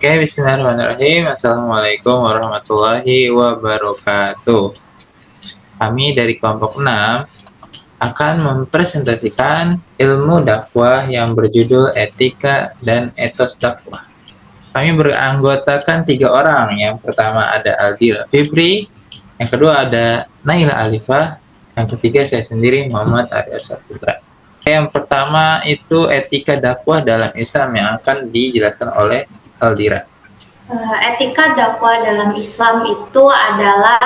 Oke, bismillahirrahmanirrahim. Assalamualaikum warahmatullahi wabarakatuh. Kami dari kelompok 6 akan mempresentasikan ilmu dakwah yang berjudul Etika dan Etos Dakwah. Kami beranggotakan 3 orang. Yang pertama ada Aldila Fibri, yang kedua ada Naila Alifah, yang ketiga saya sendiri Muhammad Arya Saputra. Yang pertama itu etika dakwah dalam Islam yang akan dijelaskan oleh Aldira. Etika dakwah dalam Islam itu adalah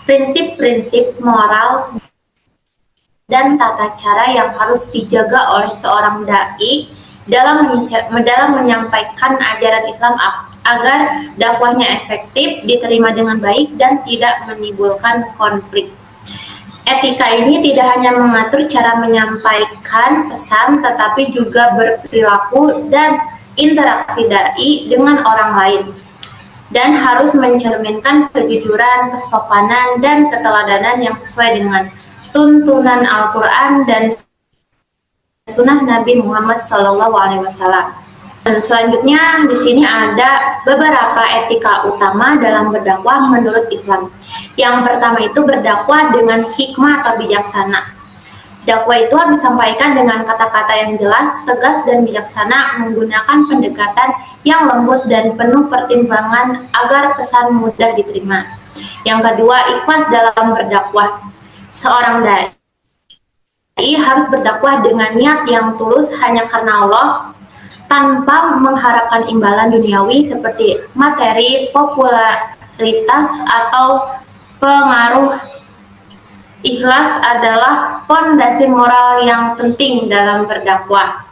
prinsip-prinsip moral dan tata cara yang harus dijaga oleh seorang dai dalam menyampaikan ajaran Islam agar dakwahnya efektif, diterima dengan baik, dan tidak menimbulkan konflik. Etika ini tidak hanya mengatur cara menyampaikan pesan, tetapi juga berperilaku dan interaksi dai dengan orang lain, dan harus mencerminkan kejujuran, kesopanan, dan keteladanan yang sesuai dengan tuntunan Al-Quran dan Sunnah Nabi Muhammad SAW. Dan selanjutnya di sini ada beberapa etika utama dalam berdakwah menurut Islam. Yang pertama itu berdakwah dengan hikmah atau bijaksana. Dakwah itu harus disampaikan dengan kata-kata yang jelas, tegas, dan bijaksana, menggunakan pendekatan yang lembut dan penuh pertimbangan agar pesan mudah diterima. Yang kedua, ikhlas dalam berdakwah. Seorang dai harus berdakwah dengan niat yang tulus hanya karena Allah, tanpa mengharapkan imbalan duniawi seperti materi, popularitas, atau pengaruh. Ikhlas adalah fondasi moral yang penting dalam berdakwah.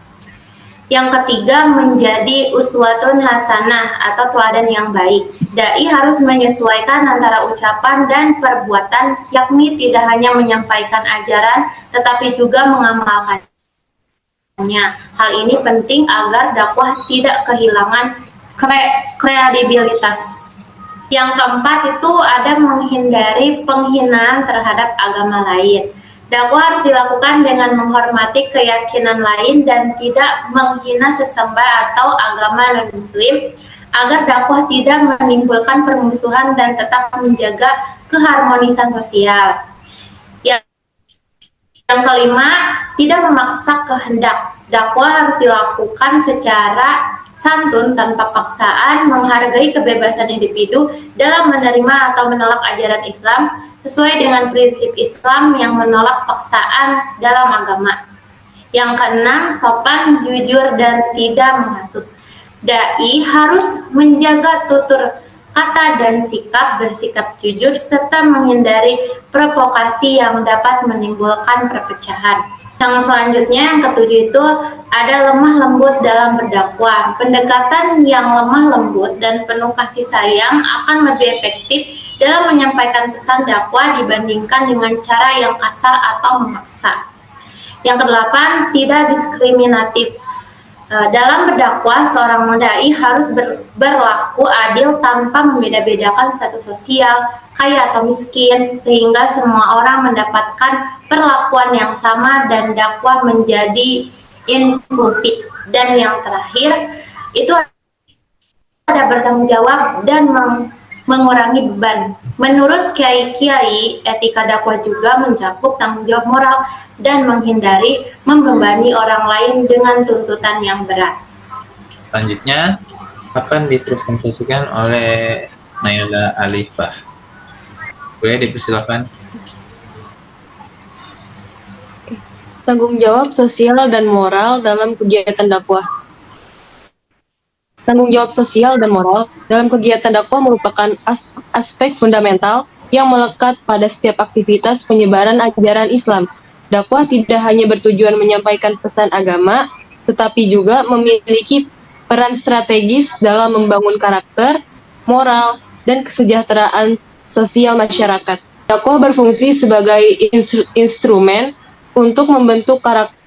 Yang ketiga, menjadi uswatun hasanah atau teladan yang baik. Dai harus menyesuaikan antara ucapan dan perbuatan, yakni tidak hanya menyampaikan ajaran, tetapi juga mengamalkannya. Hal ini penting agar dakwah tidak kehilangan kredibilitas. Yang keempat itu ada menghindari penghinaan terhadap agama lain. Dakwah harus dilakukan dengan menghormati keyakinan lain dan tidak menghina sesembah atau agama non-muslim, agar dakwah tidak menimbulkan permusuhan dan tetap menjaga keharmonisan sosial. Yang kelima, tidak memaksa kehendak. Dakwah harus dilakukan secara santun tanpa paksaan, menghargai kebebasan individu dalam menerima atau menolak ajaran Islam sesuai dengan prinsip Islam yang menolak paksaan dalam agama. Yang keenam, sopan, jujur, dan tidak menghasut. Dai harus menjaga tutur kata dan bersikap jujur, serta menghindari provokasi yang dapat menimbulkan perpecahan. Yang selanjutnya, yang ketujuh itu ada lemah lembut dalam berdakwah. Pendekatan yang lemah lembut dan penuh kasih sayang akan lebih efektif dalam menyampaikan pesan dakwah dibandingkan dengan cara yang kasar atau memaksa. Yang kedelapan, tidak diskriminatif. Dalam berdakwah, seorang dai harus berlaku adil tanpa membeda-bedakan status sosial, kaya atau miskin, sehingga semua orang mendapatkan perlakuan yang sama dan dakwah menjadi inklusif. Dan yang terakhir, itu ada bertanggung jawab dan mengurangi beban. Menurut kiai-kiai, etika dakwah juga mencakup tanggung jawab moral dan menghindari membebani orang lain dengan tuntutan yang berat. Selanjutnya akan dipresentasikan oleh Naila Alifah. Boleh dipersilakan. Tanggung jawab sosial dan moral dalam kegiatan dakwah. Tanggung jawab sosial dan moral dalam kegiatan dakwah merupakan aspek fundamental yang melekat pada setiap aktivitas penyebaran ajaran Islam. Dakwah tidak hanya bertujuan menyampaikan pesan agama, tetapi juga memiliki peran strategis dalam membangun karakter, moral, dan kesejahteraan sosial masyarakat. Dakwah berfungsi sebagai instrumen untuk membentuk karakter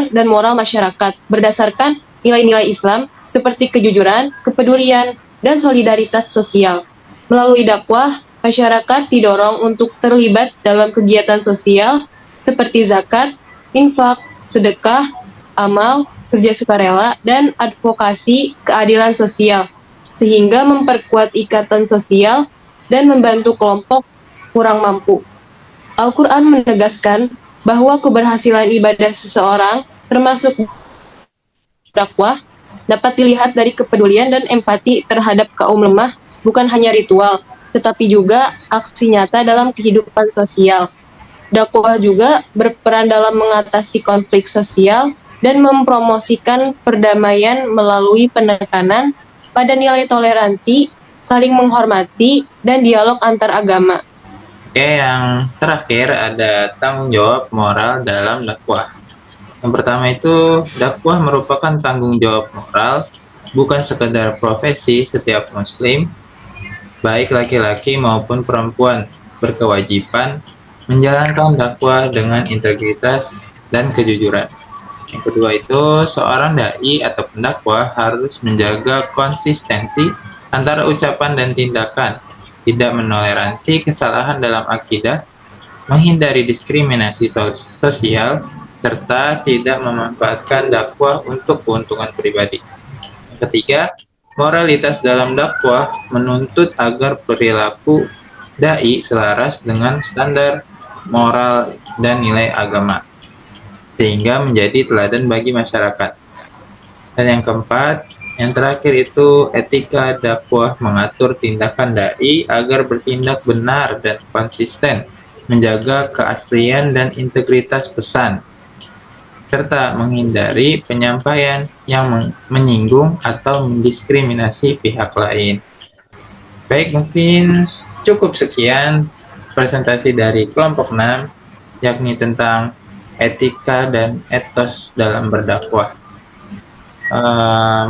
dan moral masyarakat berdasarkan nilai-nilai Islam seperti kejujuran, kepedulian, dan solidaritas sosial. Melalui dakwah, masyarakat didorong untuk terlibat dalam kegiatan sosial seperti zakat, infak, sedekah, amal, kerja sukarela, dan advokasi keadilan sosial, sehingga memperkuat ikatan sosial dan membantu kelompok kurang mampu. Al-Quran menegaskan bahwa keberhasilan ibadah seseorang, termasuk dakwah, dapat dilihat dari kepedulian dan empati terhadap kaum lemah, bukan hanya ritual, tetapi juga aksi nyata dalam kehidupan sosial. Dakwah juga berperan dalam mengatasi konflik sosial dan mempromosikan perdamaian melalui penekanan pada nilai toleransi, saling menghormati, dan dialog antar agama. Oke, yang terakhir ada tanggung jawab moral dalam dakwah. Yang pertama itu, dakwah merupakan tanggung jawab moral, bukan sekedar profesi. Setiap muslim, baik laki-laki maupun perempuan, berkewajiban menjalankan dakwah dengan integritas dan kejujuran. Yang kedua itu, seorang dai atau pendakwah harus menjaga konsistensi antara ucapan dan tindakan, tidak menoleransi kesalahan dalam akidah, menghindari diskriminasi sosial, serta tidak memanfaatkan dakwah untuk keuntungan pribadi. Yang ketiga, moralitas dalam dakwah menuntut agar perilaku dai selaras dengan standar moral dan nilai agama, sehingga menjadi teladan bagi masyarakat. Dan yang keempat, yang terakhir itu etika dakwah mengatur tindakan dai agar bertindak benar dan konsisten, menjaga keaslian dan integritas pesan, serta menghindari penyampaian yang menyinggung atau mendiskriminasi pihak lain. Baik, mungkin cukup sekian presentasi dari kelompok 6, yakni tentang etika dan etos dalam berdakwah.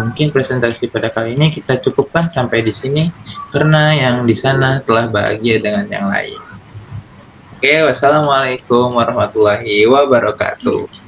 Mungkin presentasi pada kali ini kita cukupkan sampai di sini, karena yang di sana telah bahagia dengan yang lain. Oke, wassalamualaikum warahmatullahi wabarakatuh.